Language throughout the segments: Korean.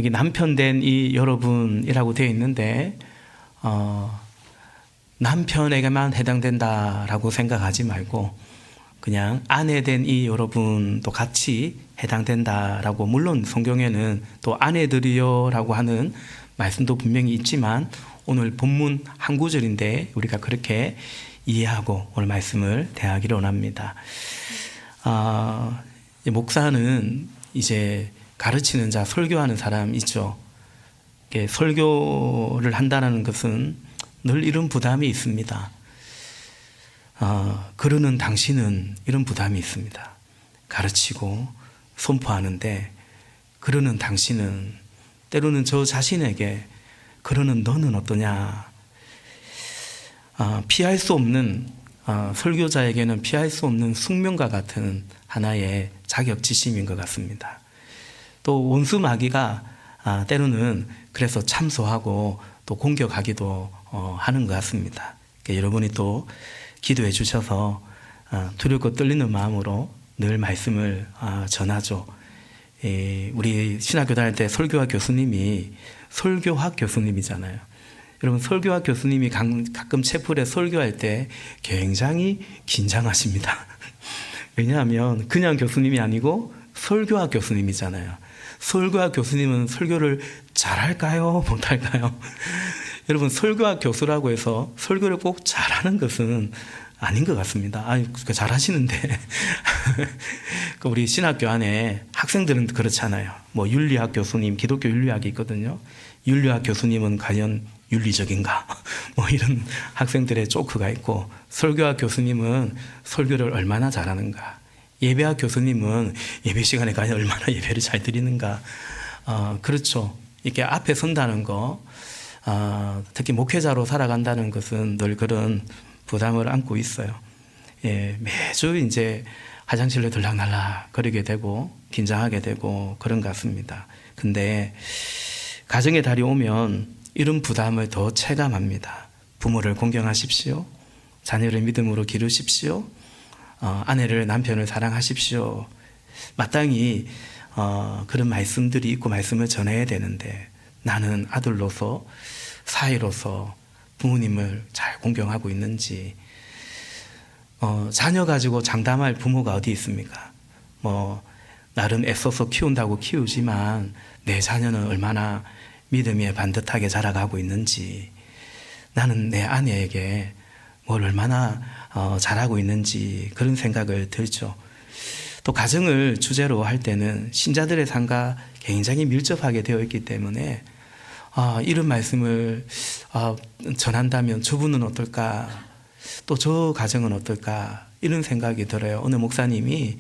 여기 남편 된 이 여러분이라고 되어 있는데 남편에게만 해당된다라고 생각하지 말고 그냥 아내 된 이 여러분도 같이 해당된다라고, 물론 성경에는 또 아내들이여라고 하는 말씀도 분명히 있지만 오늘 본문 한 구절인데 우리가 그렇게 이해하고 오늘 말씀을 대하기를 원합니다. 목사는 이제 가르치는 자, 설교하는 사람 있죠. 설교를 한다는 것은 늘 이런 부담이 있습니다. 그러는 당신은 이런 부담이 있습니다. 가르치고 선포하는데 그러는 당신은, 때로는 저 자신에게 그러는 너는 어떠냐, 피할 수 없는, 설교자에게는 피할 수 없는 숙명과 같은 하나의 자격지심인 것 같습니다. 또 원수 마귀가 때로는 그래서 참소하고 또 공격하기도 하는 것 같습니다. 여러분이 또 기도해 주셔서 두렵고 떨리는 마음으로 늘 말씀을 전하죠. 우리 신학교 다닐 때 설교학 교수님이 설교학 교수님이잖아요. 여러분, 설교학 교수님이 가끔 채플에 설교할 때 굉장히 긴장하십니다. 왜냐하면 그냥 교수님이 아니고 설교학 교수님이잖아요. 설교학 교수님은 설교를 잘할까요? 못할까요? 여러분, 설교학 교수라고 해서 설교를 꼭 잘하는 것은 아닌 것 같습니다. 잘하시는데. 우리 신학교 안에 학생들은 그렇잖아요. 뭐 윤리학 교수님, 기독교 윤리학이 있거든요. 윤리학 교수님은 과연 윤리적인가? 뭐 이런 학생들의 조크가 있고, 설교학 교수님은 설교를 얼마나 잘하는가? 예배학 교수님은 예배 시간에 과연 얼마나 예배를 잘 드리는가? 그렇죠. 이렇게 앞에 선다는 거, 특히 목회자로 살아간다는 것은 늘 그런 부담을 안고 있어요. 매주 이제 화장실로 들락날락 거리게 되고 긴장하게 되고 그런 것 같습니다. 근데 가정의 달이 오면 이런 부담을 더 체감합니다. 부모를 공경하십시오. 자녀를 믿음으로 기르십시오. 아내를, 남편을 사랑하십시오. 마땅히 그런 말씀들이 있고 말씀을 전해야 되는데 나는 아들로서, 사위로서 부모님을 잘 공경하고 있는지, 자녀 가지고 장담할 부모가 어디 있습니까? 나름 애써서 키운다고 키우지만 내 자녀는 얼마나 믿음에 반듯하게 자라가고 있는지, 나는 내 아내에게 뭘 얼마나 잘하고 있는지 그런 생각을 들죠. 또 가정을 주제로 할 때는 신자들의 삶과 굉장히 밀접하게 되어 있기 때문에 이런 말씀을 전한다면 저분은 어떨까, 또 저 가정은 어떨까, 이런 생각이 들어요. 어느 목사님이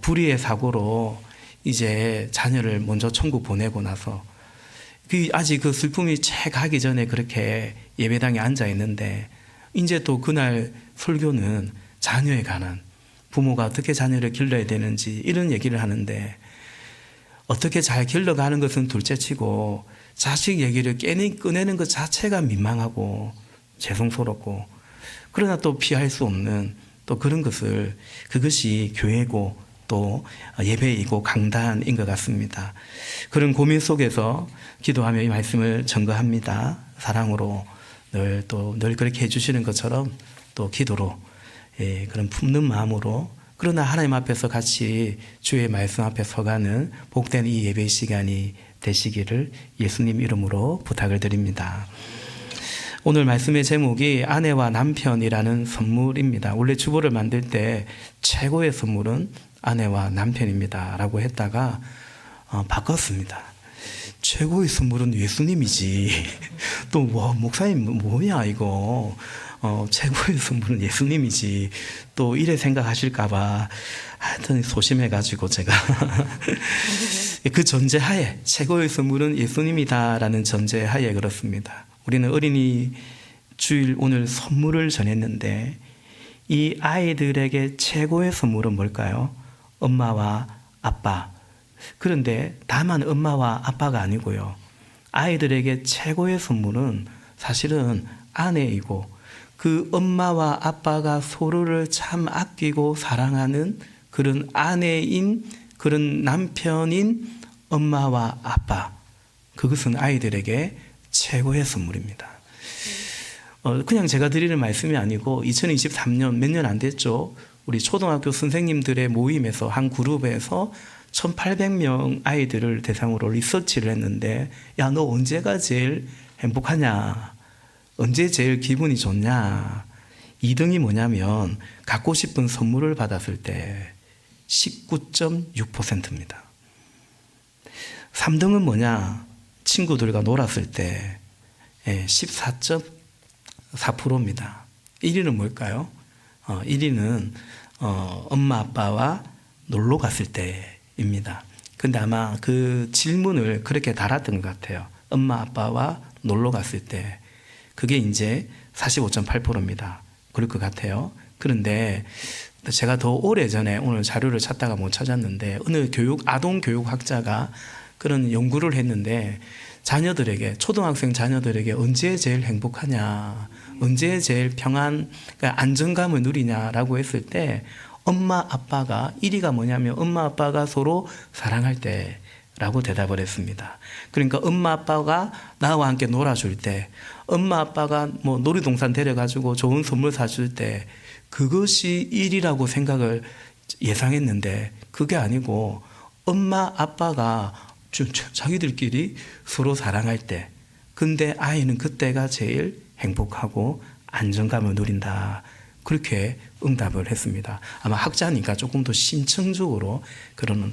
불의의 사고로 이제 자녀를 먼저 천국 보내고 나서 아직 그 슬픔이 채 가기 전에 그렇게 예배당에 앉아 있는데 이제 또 그날 설교는 자녀에 관한, 부모가 어떻게 자녀를 길러야 되는지 이런 얘기를 하는데, 어떻게 잘 길러가는 것은 둘째치고 자식 얘기를 꺼내는 것 자체가 민망하고 죄송스럽고, 그러나 또 피할 수 없는 또 그런 것을, 그것이 교회고 또 예배이고 강단인 것 같습니다. 그런 고민 속에서 기도하며 이 말씀을 전거합니다. 사랑으로 늘 그렇게 해주시는 것처럼 또 기도로, 그런 품는 마음으로, 그러나 하나님 앞에서 같이 주의 말씀 앞에 서가는 복된 이 예배 시간이 되시기를 예수님 이름으로 부탁을 드립니다. 오늘 말씀의 제목이 아내와 남편이라는 선물입니다. 원래 주보를 만들 때 최고의 선물은 아내와 남편입니다 라고 했다가 바꿨습니다. 최고의 선물은 예수님이지. 또 목사님 뭐야 이거. 최고의 선물은 예수님이지. 또 이래 생각하실까봐 하여튼 소심해가지고 제가 그 전제하에 최고의 선물은 예수님이다라는 전제하에 그렇습니다. 우리는 어린이 주일 오늘 선물을 전했는데 이 아이들에게 최고의 선물은 뭘까요? 엄마와 아빠. 그런데 다만 엄마와 아빠가 아니고요. 아이들에게 최고의 선물은 사실은 아내이고, 그 엄마와 아빠가 서로를 참 아끼고 사랑하는 그런 아내인, 그런 남편인 엄마와 아빠, 그것은 아이들에게 최고의 선물입니다. 그냥 제가 드리는 말씀이 아니고 2023년 몇 년 안 됐죠. 우리 초등학교 선생님들의 모임에서 한 그룹에서 1800명 아이들을 대상으로 리서치를 했는데, 야, 너 언제가 제일 행복하냐? 언제 제일 기분이 좋냐? 2등이 뭐냐면 갖고 싶은 선물을 받았을 때 19.6%입니다. 3등은 뭐냐? 친구들과 놀았을 때 14.4%입니다. 1위는 뭘까요? 1위는 엄마 아빠와 놀러 갔을 때입니다. 근데 아마 그 질문을 그렇게 달았던 것 같아요. 엄마 아빠와 놀러 갔을 때 그게 이제 45.8%입니다. 그럴 것 같아요. 그런데 제가 더 오래전에 오늘 자료를 찾다가 못 찾았는데 어느 아동 교육학자가 그런 연구를 했는데 자녀들에게, 초등학생 자녀들에게 언제 제일 행복하냐, 언제 제일 평안, 그러니까 안정감을 누리냐라고 했을 때 엄마 아빠가 1위가 뭐냐면 엄마 아빠가 서로 사랑할 때라고 대답을 했습니다. 그러니까 엄마 아빠가 나와 함께 놀아줄 때, 엄마 아빠가 뭐 놀이동산 데려가지고 좋은 선물 사줄 때, 그것이 1위라고 생각을 예상했는데 그게 아니고 엄마 아빠가 자기들끼리 서로 사랑할 때, 근데 아이는 그때가 제일 행복하고 안정감을 누린다, 그렇게 응답을 했습니다. 아마 학자니까 조금 더 심층적으로 그런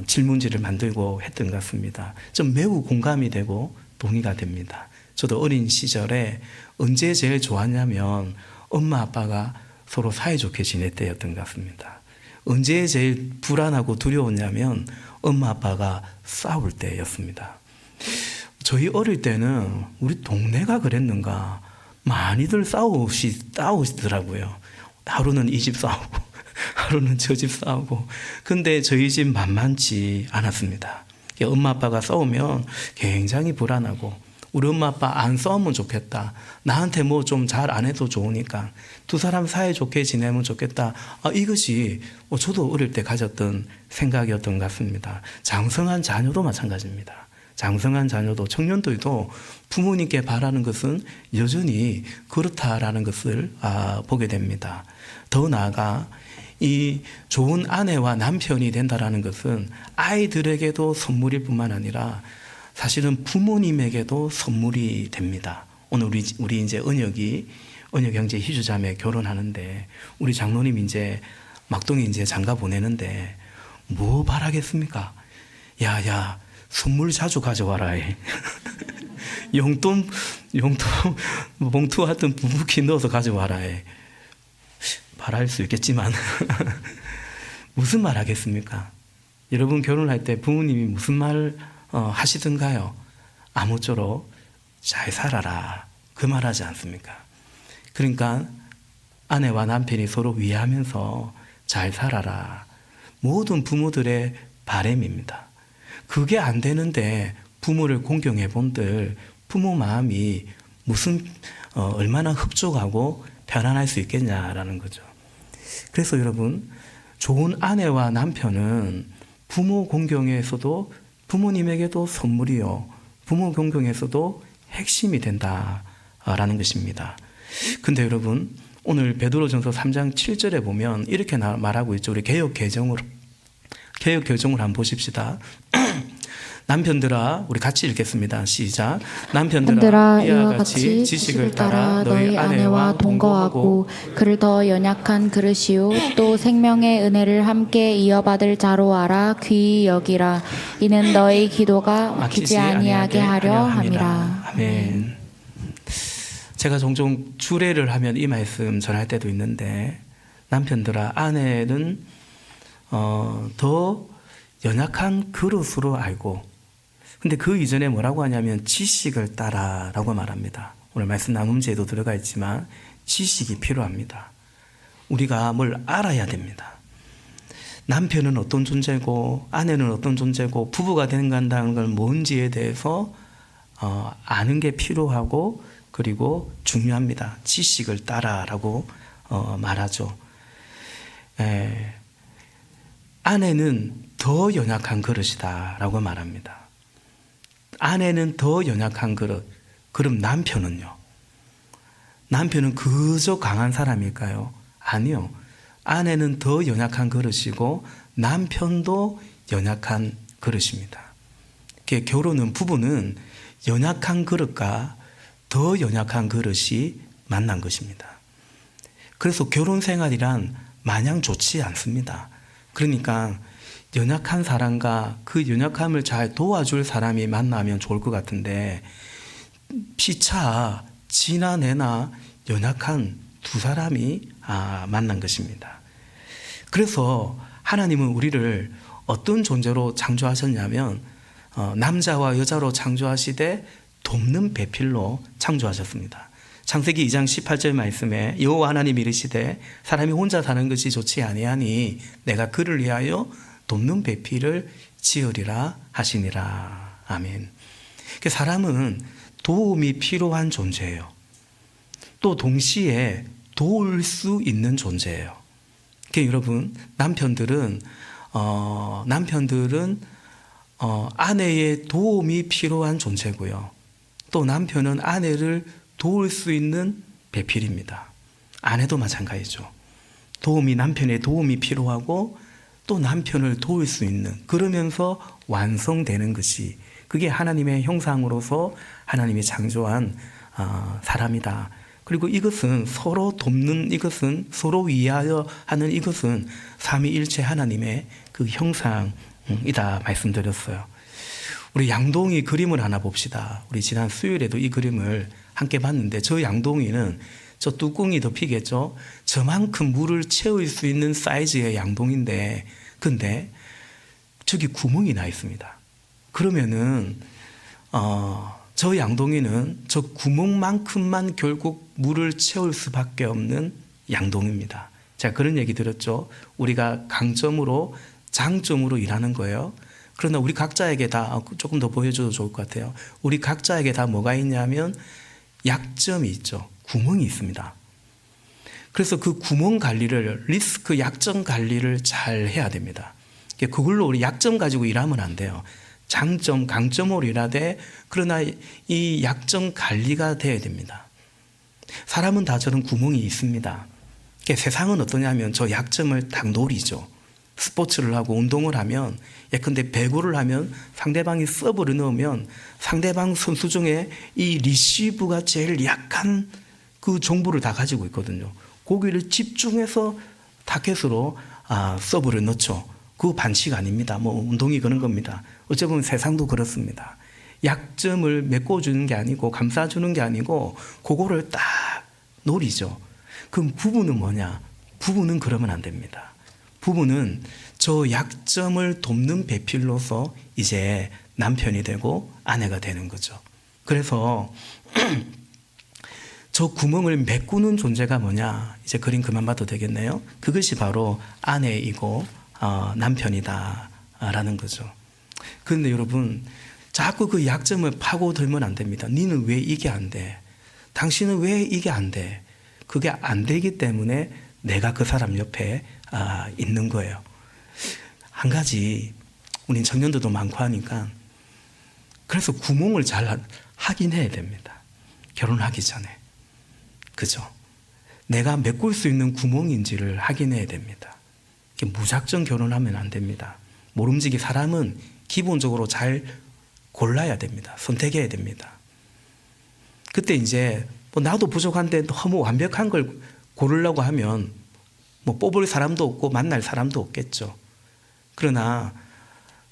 질문지를 만들고 했던 것 같습니다. 좀 매우 공감이 되고 동의가 됩니다. 저도 어린 시절에 언제 제일 좋았냐면 엄마 아빠가 서로 사이좋게 지낼 때였던 것 같습니다. 언제 제일 불안하고 두려웠냐면 엄마 아빠가 싸울 때였습니다. 저희 어릴 때는 우리 동네가 그랬는가 많이들 싸우시더라고요. 하루는 이 집 싸우고 하루는 저 집 싸우고. 근데 저희 집 만만치 않았습니다. 엄마 아빠가 싸우면 굉장히 불안하고, 우리 엄마 아빠 안 싸우면 좋겠다, 나한테 뭐 좀 잘 안 해도 좋으니까 두 사람 사이좋게 지내면 좋겠다, 이것이 저도 어릴 때 가졌던 생각이었던 것 같습니다. 장성한 자녀도 마찬가지입니다. 장성한 자녀도, 청년들도 부모님께 바라는 것은 여전히 그렇다라는 것을 보게 됩니다. 더 나아가 이 좋은 아내와 남편이 된다라는 것은 아이들에게도 선물일 뿐만 아니라 사실은 부모님에게도 선물이 됩니다. 오늘 우리 이제 은혁 형제 희주자매 결혼하는데 우리 장로님 이제 막동에 이제 장가 보내는데 뭐 바라겠습니까? 야, 선물 자주 가져와라. 용돈 봉투 하여튼 부부키 넣어서 가져와라. 바랄 수 있겠지만 무슨 말 하겠습니까? 여러분 결혼할 때 부모님이 무슨 말 하시던가요? 아무쪼록 잘 살아라, 그 말 하지 않습니까? 그러니까 아내와 남편이 서로 위하면서 잘 살아라, 모든 부모들의 바람입니다. 그게 안 되는데 부모를 공경해 본들 부모 마음이 무슨 얼마나 흡족하고 편안할 수 있겠냐라는 거죠. 그래서 여러분, 좋은 아내와 남편은 부모 공경에서도 부모님에게도 선물이요, 부모 공경에서도 핵심이 된다라는 것입니다. 근데 여러분, 오늘 베드로전서 3장 7절에 보면 이렇게 말하고 있죠. 우리 개역 개정을 한번 보십시다. 남편들아, 우리 같이 읽겠습니다. 시작. 남편들아, 이와 같이 지식을 따라 너희 아내와 동거하고 그를 더 연약한 그릇이요 또 생명의 은혜를 함께 이어받을 자로 알아 귀히 여기라. 이는 너희 기도가 막히지 아니하게 하려 함이라. 아멘. 제가 종종 주례를 하면 이 말씀 전할 때도 있는데, 남편들아, 아내는 더 연약한 그릇으로 알고, 근데 그 이전에 뭐라고 하냐면 지식을 따라라고 말합니다. 오늘 말씀 나눔지에도 들어가 있지만 지식이 필요합니다. 우리가 뭘 알아야 됩니다. 남편은 어떤 존재고 아내는 어떤 존재고 부부가 된다는 걸 뭔지에 대해서 아는 게 필요하고, 그리고 중요합니다. 지식을 따라라고 말하죠. 아내는 더 연약한 그릇이다라고 말합니다. 아내는 더 연약한 그릇. 그럼 남편은요? 남편은 그저 강한 사람일까요? 아니요. 아내는 더 연약한 그릇이고 남편도 연약한 그릇입니다. 결혼은 부부는 연약한 그릇과 더 연약한 그릇이 만난 것입니다. 그래서 결혼 생활이란 마냥 좋지 않습니다. 그러니까 연약한 사람과 그 연약함을 잘 도와줄 사람이 만나면 좋을 것 같은데 피차 지나 내나 연약한 두 사람이 만난 것입니다. 그래서 하나님은 우리를 어떤 존재로 창조하셨냐면 남자와 여자로 창조하시되 돕는 배필로 창조하셨습니다. 창세기 2장 18절 말씀에 여호와 하나님이 이르시되 사람이 혼자 사는 것이 좋지 아니하니 내가 그를 위하여 돕는 배필을 지으리라 하시니라. 아멘. 사람은 도움이 필요한 존재예요. 또 동시에 도울 수 있는 존재예요. 여러분, 남편들은 아내의 도움이 필요한 존재고요. 또 남편은 아내를 도울 수 있는 배필입니다. 아내도 마찬가지죠. 남편의 도움이 필요하고 또 남편을 도울 수 있는, 그러면서 완성되는 것이, 그게 하나님의 형상으로서 하나님이 창조한 사람이다. 그리고 이것은 서로 돕는, 이것은 서로 위하여 하는, 이것은 삼위일체 하나님의 그 형상이다 말씀드렸어요. 우리 양동이 그림을 하나 봅시다. 우리 지난 수요일에도 이 그림을 함께 봤는데, 저 양동이는 저 뚜껑이 덮이겠죠. 저만큼 물을 채울 수 있는 사이즈의 양동인데, 근데 저기 구멍이 나 있습니다. 그러면은 저 양동이는 저 구멍만큼만 결국 물을 채울 수밖에 없는 양동입니다. 제가 그런 얘기 들었죠. 우리가 강점으로 장점으로 일하는 거예요. 그러나 우리 각자에게 다, 조금 더 보여줘도 좋을 것 같아요. 우리 각자에게 다 뭐가 있냐면 약점이 있죠. 구멍이 있습니다. 그래서 그 구멍 관리를, 리스크 약점 관리를 잘 해야 됩니다. 그걸로 우리 약점 가지고 일하면 안 돼요. 장점, 강점으로 일하되, 그러나 이 약점 관리가 돼야 됩니다. 사람은 다 저런 구멍이 있습니다. 세상은 어떠냐면 저 약점을 딱 노리죠. 스포츠를 하고 운동을 하면, 예컨대 배구를 하면 상대방이 서브를 넣으면 상대방 선수 중에 이 리시브가 제일 약한 그 정보를 다 가지고 있거든요. 거기를 집중해서 타켓으로 서브를 넣죠. 그거 반칙 아닙니다. 운동이 그런 겁니다. 어찌 보면 세상도 그렇습니다. 약점을 메꿔주는 게 아니고, 감싸주는 게 아니고, 그거를 딱 노리죠. 그럼 부부는 뭐냐? 부부는 그러면 안 됩니다. 부부는 저 약점을 돕는 배필로서 이제 남편이 되고 아내가 되는 거죠. 그래서 저 구멍을 메꾸는 존재가 뭐냐? 이제 그림 그만 봐도 되겠네요. 그것이 바로 아내이고 남편이다라는 거죠. 그런데 여러분, 자꾸 그 약점을 파고들면 안 됩니다. 니는 왜 이게 안 돼? 당신은 왜 이게 안 돼? 그게 안 되기 때문에 내가 그 사람 옆에 있는 거예요. 한 가지, 우린 청년들도 많고 하니까, 그래서 구멍을 잘 확인해야 됩니다. 결혼하기 전에. 그죠? 내가 메꿀 수 있는 구멍인지를 확인해야 됩니다. 무작정 결혼하면 안 됩니다. 모름지기 사람은 기본적으로 잘 골라야 됩니다. 선택해야 됩니다. 그때 이제 나도 부족한데 너무 완벽한 걸 고르려고 하면 뽑을 사람도 없고 만날 사람도 없겠죠. 그러나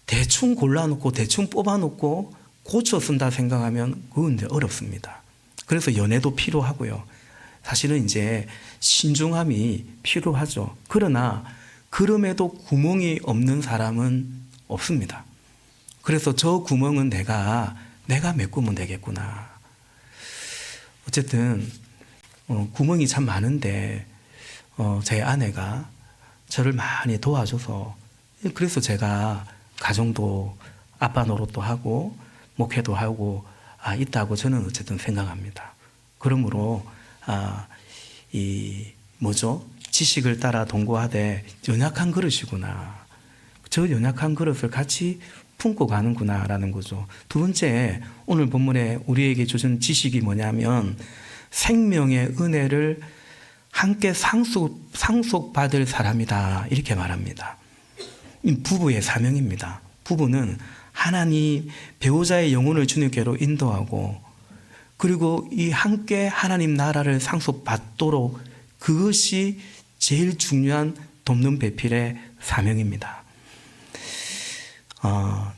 대충 골라놓고 대충 뽑아놓고 고쳐 쓴다 생각하면 그건 이제 어렵습니다. 그래서 연애도 필요하고요. 사실은 이제 신중함이 필요하죠. 그러나 그럼에도 구멍이 없는 사람은 없습니다. 그래서 저 구멍은 내가 메꾸면 되겠구나. 어쨌든 구멍이 참 많은데 제 아내가 저를 많이 도와줘서, 그래서 제가 가정도 아빠 노릇도 하고 목회도 하고 있다고 저는 어쨌든 생각합니다. 그러므로 지식을 따라 동거하되 연약한 그릇이구나. 저 연약한 그릇을 같이 품고 가는구나라는 거죠. 두 번째, 오늘 본문에 우리에게 주신 지식이 뭐냐면 생명의 은혜를 함께 상속받을 사람이다, 이렇게 말합니다. 부부의 사명입니다. 부부는 하나님 배우자의 영혼을 주님께로 인도하고, 그리고 이 함께 하나님 나라를 상속받도록, 그것이 제일 중요한 돕는 배필의 사명입니다.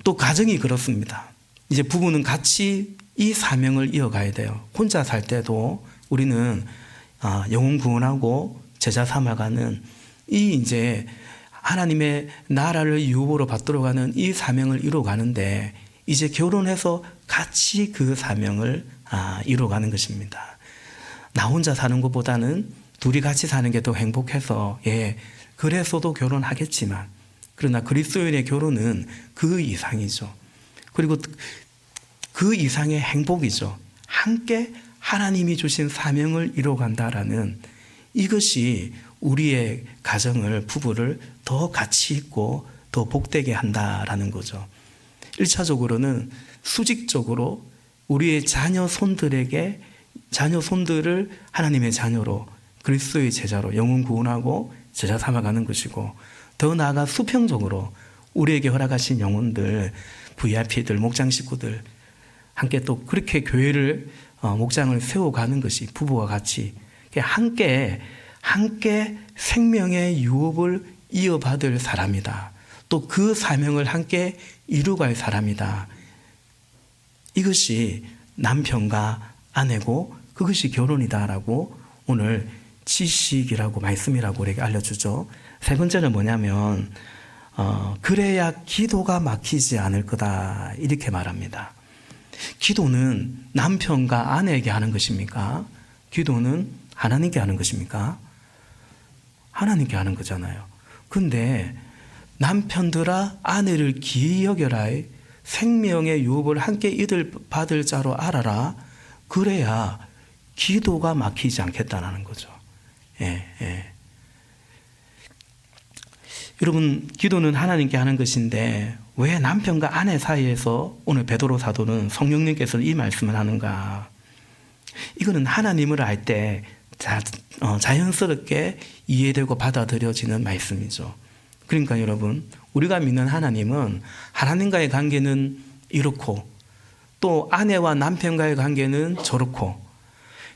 또 가정이 그렇습니다. 이제 부부는 같이 이 사명을 이어가야 돼요. 혼자 살 때도 우리는 영혼 구원하고 제자 삼아가는 이 이제 하나님의 나라를 유업으로 받도록 하는 이 사명을 이루어가는데, 이제 결혼해서 같이 그 사명을 이루어가는 것입니다. 나 혼자 사는 것보다는 둘이 같이 사는 게 더 행복해서, 그래서도 결혼하겠지만, 그러나 그리스도인의 결혼은 그 이상이죠. 그리고 그 이상의 행복이죠. 함께 하나님이 주신 사명을 이루어간다라는, 이것이 우리의 가정을, 부부를 더 가치 있고 더 복되게 한다라는 거죠. 1차적으로는 수직적으로 우리의 자녀 손들을 하나님의 자녀로, 그리스도의 제자로 영혼 구원하고 제자 삼아가는 것이고, 더 나아가 수평적으로 우리에게 허락하신 영혼들, VIP들, 목장 식구들 함께 또 그렇게 교회를 목장을 세워가는 것이 부부와 같이 함께 생명의 유업을 이어받을 사람이다. 또 그 사명을 함께 이루어갈 사람이다. 이것이 남편과 아내고 그것이 결혼이다라고 오늘 지식이라고, 말씀이라고 우리에게 알려주죠. 세 번째는 뭐냐면 그래야 기도가 막히지 않을 거다, 이렇게 말합니다. 기도는 남편과 아내에게 하는 것입니까? 기도는 하나님께 하는 것입니까? 하나님께 하는 거잖아요. 근데 남편들아 아내를 기이 여겨라, 생명의 유업을 함께 이들 받을 자로 알아라, 그래야 기도가 막히지 않겠다는 거죠. 여러분, 기도는 하나님께 하는 것인데 왜 남편과 아내 사이에서 오늘 베드로 사도는 성령님께서 이 말씀을 하는가? 이거는 하나님을 알 때 자연스럽게 이해되고 받아들여지는 말씀이죠. 그러니까 여러분, 우리가 믿는 하나님은 하나님과의 관계는 이렇고 또 아내와 남편과의 관계는 저렇고,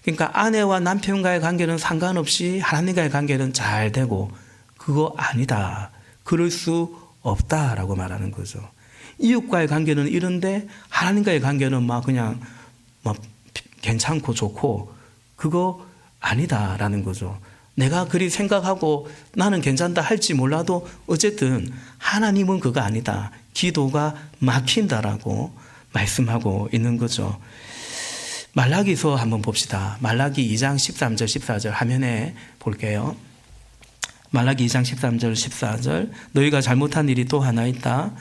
그러니까 아내와 남편과의 관계는 상관없이 하나님과의 관계는 잘 되고, 그거 아니다, 그럴 수 없다라고 말하는 거죠. 이웃과의 관계는 이런데 하나님과의 관계는 그냥 괜찮고 좋고, 그거 아니다라는 거죠. 내가 그리 생각하고 나는 괜찮다 할지 몰라도 어쨌든 하나님은 그거 아니다, 기도가 막힌다라고 말씀하고 있는 거죠. 말라기서 한번 봅시다. 말라기 2장 13절 14절 화면에 볼게요. 말라기 2장 13절 14절. 너희가 잘못한 일이 또 하나 있다.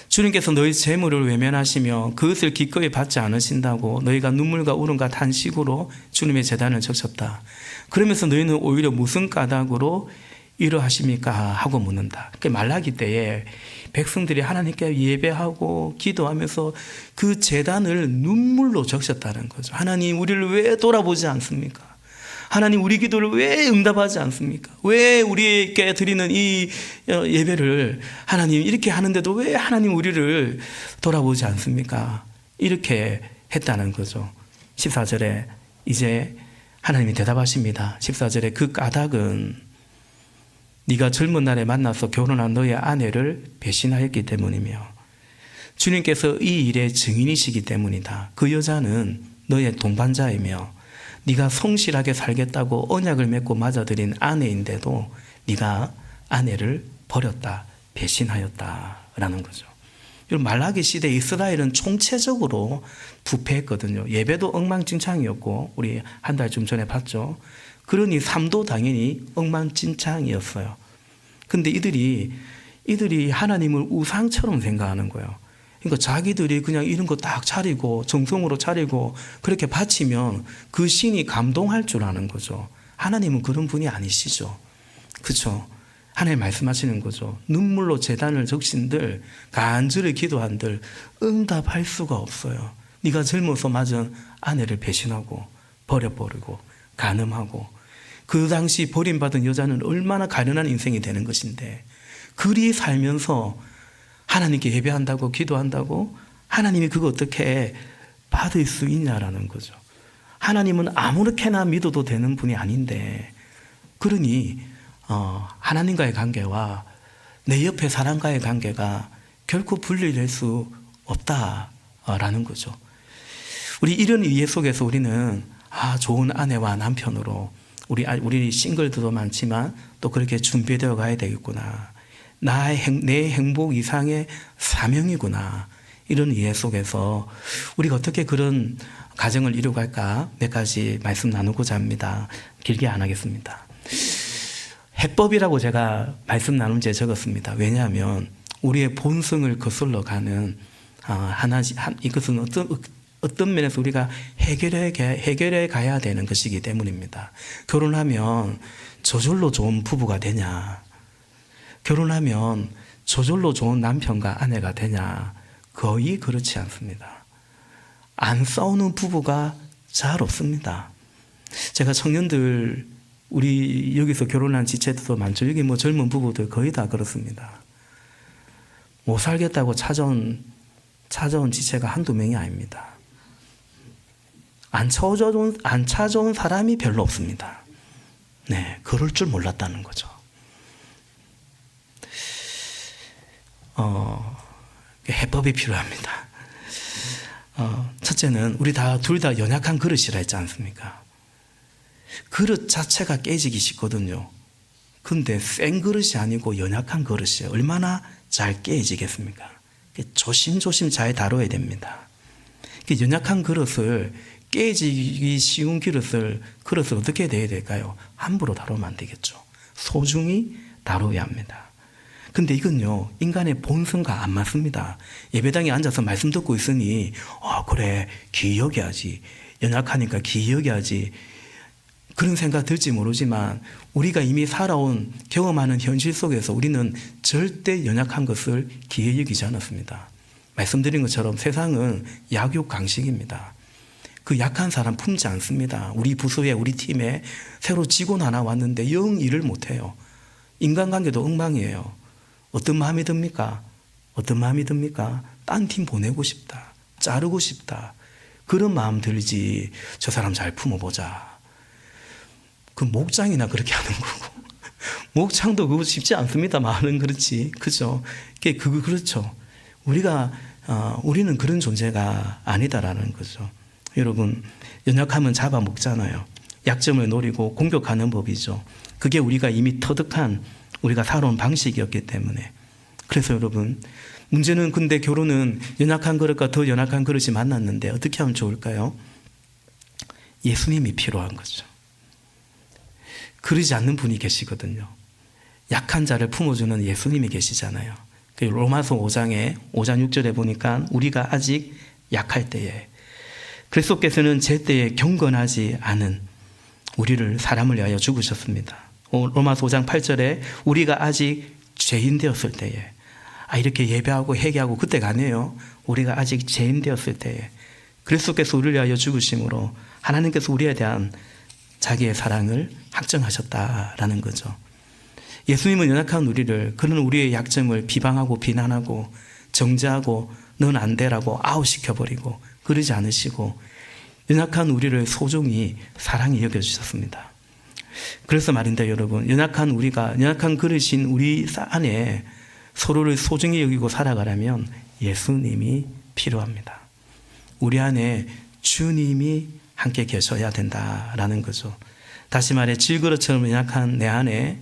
주님께서 너희 재물을 외면하시며 그것을 기꺼이 받지 않으신다고 너희가 눈물과 울음과 탄식으로 주님의 제단을 적셨다. 그러면서 너희는 오히려 무슨 까닭으로 이러하십니까? 하고 묻는다. 말라기 때에 백성들이 하나님께 예배하고 기도하면서 그 제단을 눈물로 적셨다는 거죠. 하나님, 우리를 왜 돌아보지 않습니까? 하나님, 우리 기도를 왜 응답하지 않습니까? 왜 우리에게 드리는 이 예배를 하나님 이렇게 하는데도 왜 하나님 우리를 돌아보지 않습니까? 이렇게 했다는 거죠. 14절에 이제 하나님이 대답하십니다. 14절에 그 까닭은 네가 젊은 날에 만나서 결혼한 너의 아내를 배신하였기 때문이며 주님께서 이 일의 증인이시기 때문이다. 그 여자는 너의 동반자이며 네가 성실하게 살겠다고 언약을 맺고 맞아들인 아내인데도 네가 아내를 버렸다, 배신하였다라는 거죠. 말라기 시대 이스라엘은 총체적으로 부패했거든요. 예배도 엉망진창이었고, 우리 한 달쯤 전에 봤죠. 그러니 삶도 당연히 엉망진창이었어요. 근데 이들이 하나님을 우상처럼 생각하는 거예요. 그러니까 자기들이 그냥 이런 거 딱 차리고 정성으로 차리고 그렇게 바치면 그 신이 감동할 줄 아는 거죠. 하나님은 그런 분이 아니시죠. 그렇죠? 하나님 말씀하시는 거죠. 눈물로 제단을 적신들 간절히 기도한들 응답할 수가 없어요. 네가 젊어서 맞은 아내를 배신하고 버려버리고 간음하고, 그 당시 버림받은 여자는 얼마나 가련한 인생이 되는 것인데, 그리 살면서 하나님께 예배한다고 기도한다고 하나님이 그거 어떻게 받을 수 있냐라는 거죠. 하나님은 아무렇게나 믿어도 되는 분이 아닌데, 그러니 하나님과의 관계와 내 옆에 사람과의 관계가 결코 분리될 수 없다라는 거죠. 우리 이런 이해 속에서 우리는 좋은 아내와 남편으로 우리 싱글들도 많지만 또 그렇게 준비되어 가야 되겠구나. 내 행복 이상의 사명이구나. 이런 이해 속에서 우리가 어떻게 그런 가정을 이루어갈까 몇 가지 말씀 나누고자 합니다. 길게 안 하겠습니다. 해법이라고 제가 말씀 나눔지에 적었습니다. 왜냐하면 우리의 본성을 거슬러 가는 이것은 어떤 면에서 우리가 해결해 가야 되는 것이기 때문입니다. 결혼하면 저절로 좋은 부부가 되냐? 결혼하면 저절로 좋은 남편과 아내가 되냐? 거의 그렇지 않습니다. 안 싸우는 부부가 잘 없습니다. 제가 청년들, 우리 여기서 결혼한 지체들도 많죠. 여기 젊은 부부들 거의 다 그렇습니다. 못 살겠다고 찾아온 지체가 한두 명이 아닙니다. 안 찾아온 사람이 별로 없습니다. 네, 그럴 줄 몰랐다는 거죠. 해법이 필요합니다. 첫째는 우리 둘 다 연약한 그릇이라 했지 않습니까? 그릇 자체가 깨지기 쉽거든요. 근데 센 그릇이 아니고 연약한 그릇이 얼마나 잘 깨지겠습니까? 조심조심 잘 다뤄야 됩니다. 연약한 그릇을, 깨지기 쉬운 그릇을 어떻게 대해야 될까요? 함부로 다루면 안 되겠죠. 소중히 다뤄야 합니다. 근데 이건요, 인간의 본성과 안 맞습니다. 예배당에 앉아서 말씀 듣고 있으니 그래, 기억해야지, 연약하니까 기억해야지, 그런 생각 들지 모르지만 우리가 이미 살아온 경험하는 현실 속에서 우리는 절대 연약한 것을 기회 여기지 않았습니다. 말씀드린 것처럼 세상은 약육 강식입니다. 그 약한 사람 품지 않습니다. 우리 부서에, 우리 팀에 새로 직원 하나 왔는데 영 일을 못해요. 인간관계도 엉망이에요. 어떤 마음이 듭니까? 딴 팀 보내고 싶다, 자르고 싶다, 그런 마음 들지. 저 사람 잘 품어보자. 그 목장이나 그렇게 하는 거고, 목장도 그거 쉽지 않습니다. 말은 그렇지, 그죠? 그렇죠. 우리는 그런 존재가 아니다라는 거죠. 여러분, 연약하면 잡아먹잖아요. 약점을 노리고 공격하는 법이죠. 그게 우리가 이미 터득한 우리가 살아온 방식이었기 때문에. 그래서 여러분, 문제는 근데 결혼은 연약한 그릇과 더 연약한 그릇이 만났는데 어떻게 하면 좋을까요? 예수님이 필요한 거죠. 그러지 않는 분이 계시거든요. 약한 자를 품어주는 예수님이 계시잖아요. 로마서 5장 6절에 보니까 우리가 아직 약할 때에 그리스도께서는 제때에 경건하지 않은 우리를 사람을 위하여 죽으셨습니다. 로마서 5장 8절에 우리가 아직 죄인 되었을 때에, 이렇게 예배하고 회개하고 그때가 아니에요. 우리가 아직 죄인 되었을 때에 그리스도께서 우리를 위하여 죽으심으로 하나님께서 우리에 대한 자기의 사랑을 확정하셨다라는 거죠. 예수님은 연약한 그는 우리의 약점을 비방하고 비난하고 정죄하고 넌 안 돼라고 아웃시켜버리고 그러지 않으시고 연약한 우리를 소중히 사랑히 여겨주셨습니다. 그래서 말인데 여러분, 연약한 그릇인 우리 안에 서로를 소중히 여기고 살아가려면 예수님이 필요합니다. 우리 안에 주님이 함께 계셔야 된다라는 거죠. 다시 말해 질그릇처럼 연약한 내 안에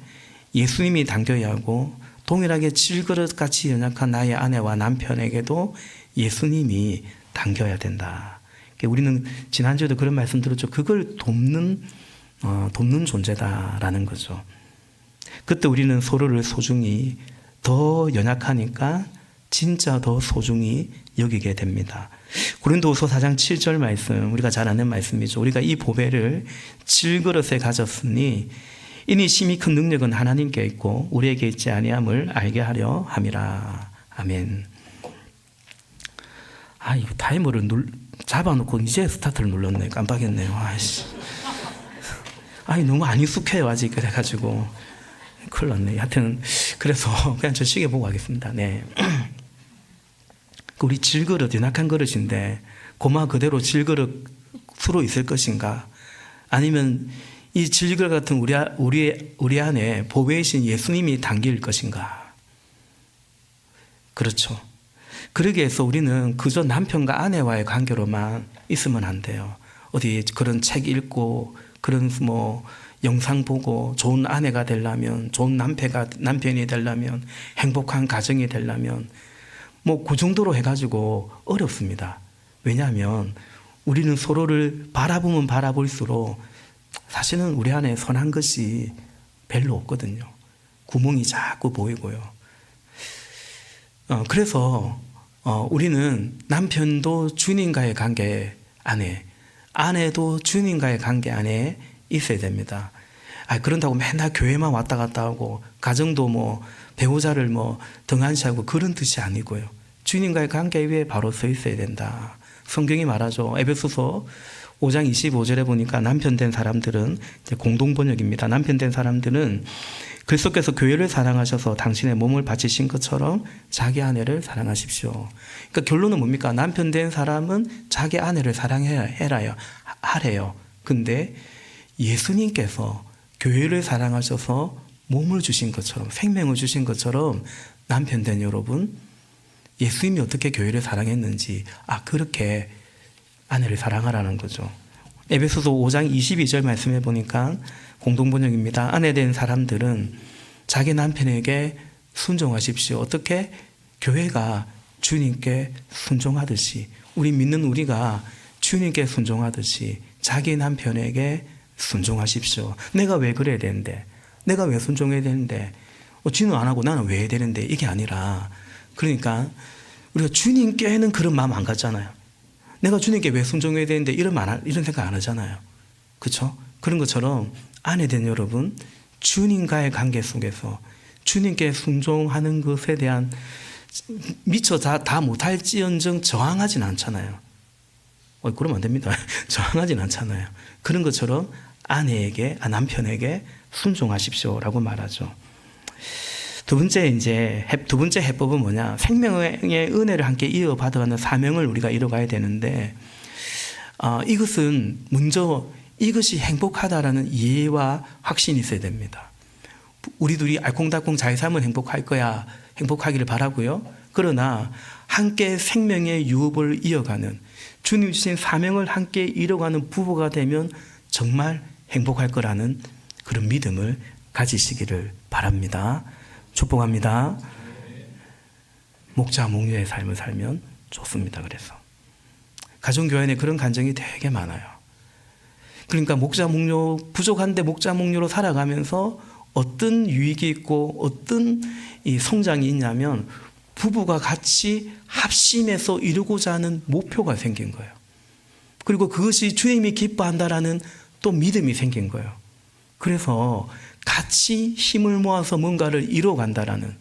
예수님이 담겨야 하고, 동일하게 질그릇같이 연약한 나의 아내와 남편에게도 예수님이 담겨야 된다. 우리는 지난주에도 그런 말씀 들었죠. 그걸 돕는 존재다라는 거죠. 그때 우리는 서로를 소중히, 더 연약하니까 진짜 더 소중히 여기게 됩니다. 고린도후서 4장 7절 말씀, 우리가 잘 아는 말씀이죠. 우리가 이 보배를 질그릇에 가졌으니 이니 심히 큰 능력은 하나님께 있고 우리에게 있지 아니함을 알게 하려 함이라. 아멘. 이거 타이머를 잡아놓고 이제 스타트를 눌렀네. 깜빡했네요. 아이씨. 너무 안 익숙해요 아직. 그래가지고 큰일 났네. 하여튼 그래서 그냥 저 시계 보고 하겠습니다. 네. 우리 질그릇, 연약한 그릇인데 고마 그대로 질그릇으로 있을 것인가? 아니면 이 질그릇 같은 우리 안에 보배이신 예수님이 담길 것인가? 그렇죠. 그러기 위해서 우리는 그저 남편과 아내와의 관계로만 있으면 안 돼요. 어디 그런 책 읽고 그런 영상 보고 좋은 아내가 되려면, 좋은 남편이 되려면, 행복한 가정이 되려면 그 정도로 해가지고 어렵습니다. 왜냐하면 우리는 서로를 바라보면 바라볼수록 사실은 우리 안에 선한 것이 별로 없거든요. 구멍이 자꾸 보이고요. 그래서 우리는 남편도 주님과의 관계 안에, 아내도 주님과의 관계 안에 있어야 됩니다. 그런다고 맨날 교회만 왔다 갔다 하고 가정도 배우자를 등한시하고 그런 뜻이 아니고요. 주님과의 관계 위에 바로 서 있어야 된다. 성경이 말하죠. 에베소서 5장 25절에 보니까 남편 된 사람들은, 공동 번역입니다. 남편 된 사람들은 그리스도께서 교회를 사랑하셔서 당신의 몸을 바치신 것처럼 자기 아내를 사랑하십시오. 그러니까 결론은 뭡니까? 남편 된 사람은 자기 아내를 하래요. 근데 예수님께서 교회를 사랑하셔서 몸을 주신 것처럼, 생명을 주신 것처럼 남편 된 여러분, 예수님이 어떻게 교회를 사랑했는지 그렇게 아내를 사랑하라는 거죠. 에베소서 5장 22절 말씀해 보니까 공동번역입니다. 아내 된 사람들은 자기 남편에게 순종하십시오. 어떻게? 교회가 주님께 순종하듯이, 우리 믿는 우리가 주님께 순종하듯이 자기 남편에게 순종하십시오. 내가 왜 그래야 되는데? 내가 왜 순종해야 되는데? 지는 안 하고 나는 왜 해야 되는데? 이게 아니라, 그러니까 우리가 주님께는 그런 마음 안 갖잖아요. 내가 주님께 왜 순종해야 되는데 이런 생각 안 하잖아요. 그렇죠? 그런 것처럼 아내 된 여러분, 주님과의 관계 속에서 주님께 순종하는 것에 대한 미처 다 못할지언정 저항하진 않잖아요. 그러면 안 됩니다. 저항하진 않잖아요. 그런 것처럼 남편에게 순종하십시오라고 말하죠. 두 번째 해법은 뭐냐? 생명의 은혜를 함께 이어받아가는 사명을 우리가 이뤄가야 되는데, 이것이 행복하다라는 이해와 확신이 있어야 됩니다. 우리 둘이 알콩달콩 잘 살면 행복할 거야. 행복하기를 바라고요. 그러나 함께 생명의 유업을 이어가는, 주님 주신 사명을 함께 이뤄가는 부부가 되면 정말 행복할 거라는 그런 믿음을 가지시기를 바랍니다. 축복합니다. 목자 목녀의 삶을 살면 좋습니다. 그래서 가정교회 그런 간증이 되게 많아요. 그러니까 부족한데 목자 목녀로 살아가면서 어떤 유익이 있고 어떤 이 성장이 있냐면, 부부가 같이 합심해서 이루고자 하는 목표가 생긴 거예요. 그리고 그것이 주님이 기뻐한다라는 또 믿음이 생긴 거예요. 그래서 같이 힘을 모아서 뭔가를 이뤄간다라는,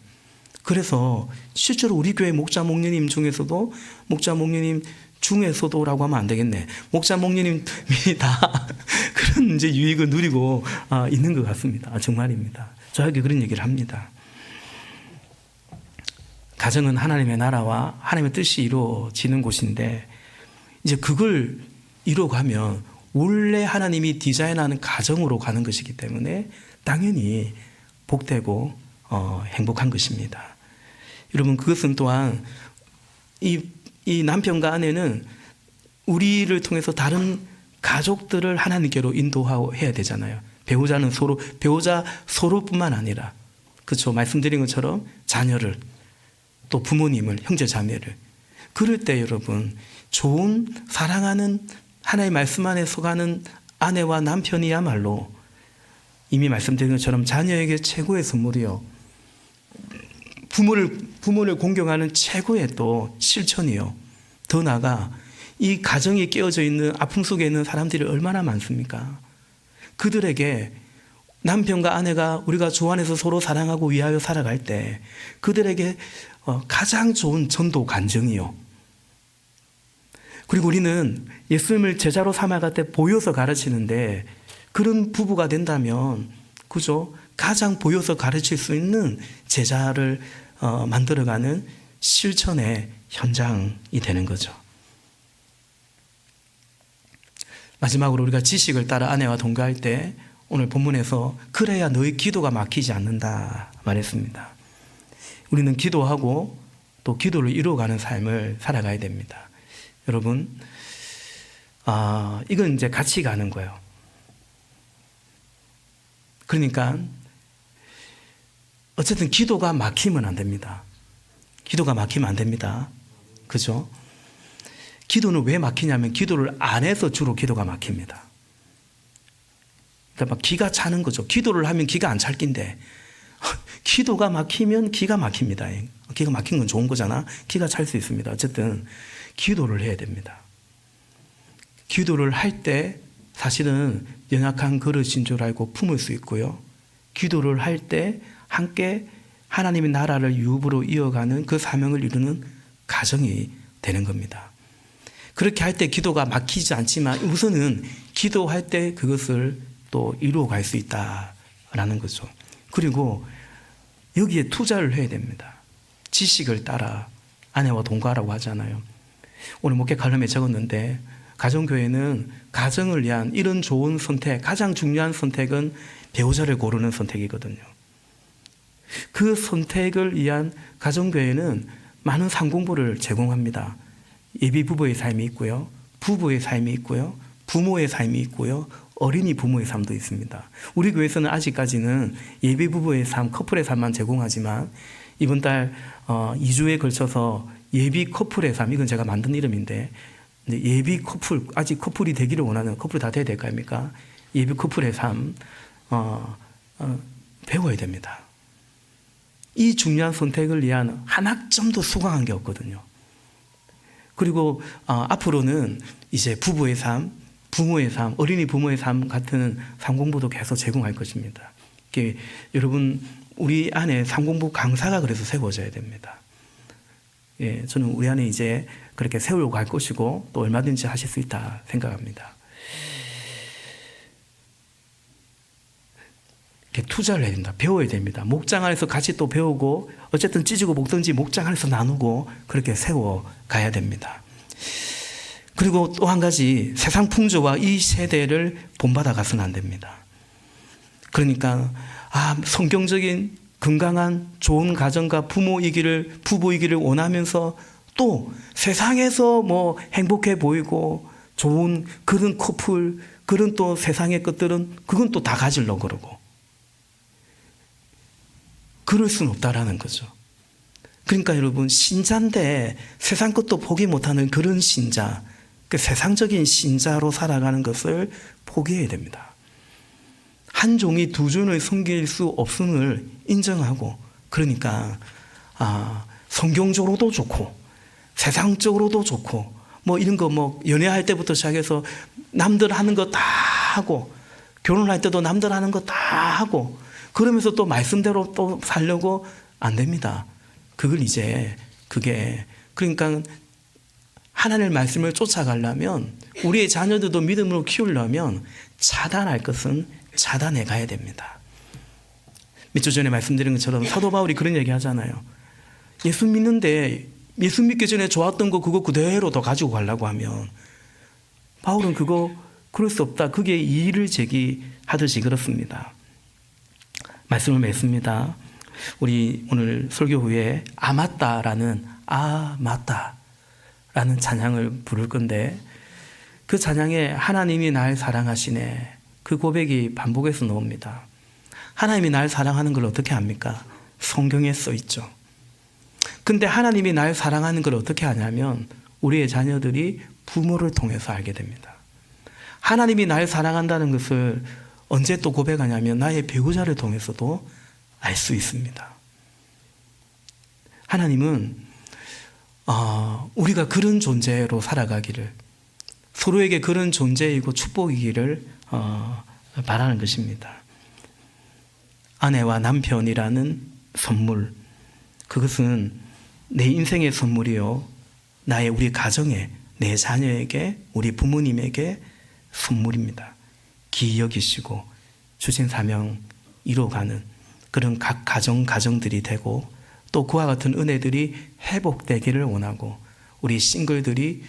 그래서 실제로 우리 교회 목자 목녀님 중에서도 라고 하면 안 되겠네. 목자 목녀님이 다 그런 유익을 누리고 있는 것 같습니다. 정말입니다. 저에게 그런 얘기를 합니다. 가정은 하나님의 나라와 하나님의 뜻이 이루어지는 곳인데, 이제 그걸 이루어가면 원래 하나님이 디자인하는 가정으로 가는 것이기 때문에 당연히 복되고 행복한 것입니다. 여러분, 그것은 또한 이 남편과 아내는 우리를 통해서 다른 가족들을 하나님께로 인도해야 되잖아요. 배우자 서로뿐만 아니라, 그렇죠? 말씀드린 것처럼 자녀를, 또 부모님을, 형제 자매를. 그럴 때 여러분, 좋은 사랑하는 하나의 말씀 안에 서가는 아내와 남편이야말로 이미 말씀드린 것처럼 자녀에게 최고의 선물이요, 부모를 공경하는 최고의 또 실천이요. 더 나아가 이 가정이 깨어져 있는 아픔 속에 있는 사람들이 얼마나 많습니까? 그들에게 남편과 아내가 우리가 주 안에서 서로 사랑하고 위하여 살아갈 때 그들에게 가장 좋은 전도 간증이요. 그리고 우리는 예수님을 제자로 삼아갈 때 보여서 가르치는데 그런 부부가 된다면 그죠? 가장 보여서 가르칠 수 있는 제자를 만들어가는 실천의 현장이 되는 거죠. 마지막으로 우리가 지식을 따라 아내와 동거할 때 오늘 본문에서 그래야 너희 기도가 막히지 않는다 말했습니다. 우리는 기도하고 또 기도를 이루어가는 삶을 살아가야 됩니다. 여러분, 이건 이제 같이 가는 거예요. 그러니까 어쨌든 기도가 막히면 안 됩니다. 기도가 막히면 안 됩니다. 그죠? 기도는 왜 막히냐면 기도를 안 해서 주로 기도가 막힙니다. 그러니까 막 기가 차는 거죠. 기도를 하면 기가 안 찰 낀데 기도가 막히면 기가 막힙니다. 기가 막힌 건 좋은 거잖아. 기가 찰 수 있습니다. 어쨌든 기도를 해야 됩니다. 기도를 할 때 사실은 연약한 그릇인 줄 알고 품을 수 있고요. 기도를 할 때 함께 하나님의 나라를 유업으로 이어가는 그 사명을 이루는 가정이 되는 겁니다. 그렇게 할 때 기도가 막히지 않지만 우선은 기도할 때 그것을 또 이루어갈 수 있다라는 거죠. 그리고 여기에 투자를 해야 됩니다. 지식을 따라 아내와 동거하라고 하잖아요. 오늘 목회 칼럼에 적었는데 가정교회는 가정을 위한 이런 좋은 선택, 가장 중요한 선택은 배우자를 고르는 선택이거든요. 그 선택을 위한 가정교회는 많은 상공부를 제공합니다. 예비부부의 삶이 있고요. 부부의 삶이 있고요. 부모의 삶이 있고요. 어린이 부모의 삶도 있습니다. 우리 교회에서는 아직까지는 예비부부의 삶, 커플의 삶만 제공하지만 이번 달 2주에 걸쳐서 예비 커플의 삶, 이건 제가 만든 이름인데 예비 커플, 아직 커플이 되기를 원하는 커플이 다 돼야 될 거 아닙니까? 예비 커플의 삶 배워야 됩니다. 이 중요한 선택을 위한 한 학점도 수강한 게 없거든요. 그리고 앞으로는 이제 부부의 삶, 부모의 삶, 어린이 부모의 삶 같은 삶공부도 계속 제공할 것입니다. 여러분, 우리 안에 삶공부 강사가 그래서 세워져야 됩니다. 예, 저는 우리 안에 이제 그렇게 세우려고 할 것이고 또 얼마든지 하실 수 있다 생각합니다. 이렇게 투자를 해야 됩니다. 배워야 됩니다. 목장 안에서 같이 또 배우고 어쨌든 찢고 볶든지 목장 안에서 나누고 그렇게 세워 가야 됩니다. 그리고 또 한 가지 세상 풍조와 이 세대를 본받아 가서는 안 됩니다. 그러니까 성경적인 건강한 좋은 가정과 부부이기를 원하면서 또 세상에서 뭐 행복해 보이고 좋은 그런 커플, 그런 또 세상의 것들은 그건 또 다 가지려고 그러고 그럴 수는 없다라는 거죠. 그러니까 여러분, 신자인데 세상 것도 포기 못하는 그런 신자, 그 세상적인 신자로 살아가는 것을 포기해야 됩니다. 한 종이 두 종을 섬길 수 없음을 인정하고, 그러니까 성경적으로도 좋고 세상적으로도 좋고 뭐 이런 거 뭐 연애할 때부터 시작해서 남들 하는 거 다 하고 결혼할 때도 남들 하는 거 다 하고 그러면서 또 말씀대로 또 살려고 안 됩니다. 그러니까 하나님의 말씀을 쫓아가려면 우리의 자녀들도 믿음으로 키우려면 차단할 것은 차단해 가야 됩니다. 몇 주 전에 말씀드린 것처럼 사도 바울이 그런 얘기 하잖아요. 예수 믿는데 예수 믿기 전에 좋았던 거 그거 그대로 더 가지고 가려고 하면 바울은 그럴 수 없다. 그게 이의를 제기하듯이 그렇습니다. 말씀을 맺습니다. 우리 오늘 설교 후에 맞다라는 찬양을 부를 건데 그 찬양에 하나님이 날 사랑하시네 그 고백이 반복해서 나옵니다. 하나님이 날 사랑하는 걸 어떻게 합니까? 성경에 써 있죠. 근데 하나님이 날 사랑하는 걸 어떻게 하냐면 우리의 자녀들이 부모를 통해서 알게 됩니다. 하나님이 날 사랑한다는 것을 언제 또 고백하냐면 나의 배우자를 통해서도 알 수 있습니다. 하나님은 우리가 그런 존재로 살아가기를, 서로에게 그런 존재이고 축복이기를 바라는 것입니다. 아내와 남편이라는 선물, 그것은 내 인생의 선물이요, 나의 우리 가정에, 내 자녀에게, 우리 부모님에게 선물입니다. 귀히 여기시고 주신 사명 이루어가는 그런 각 가정들이 되고, 또 그와 같은 은혜들이 회복되기를 원하고, 우리 싱글들이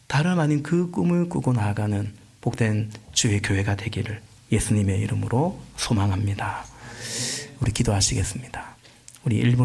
다름 아닌 그 꿈을 꾸고 나아가는 복된 주의 교회가 되기를 예수님의 이름으로 소망합니다. 우리 기도하시겠습니다. 우리 1분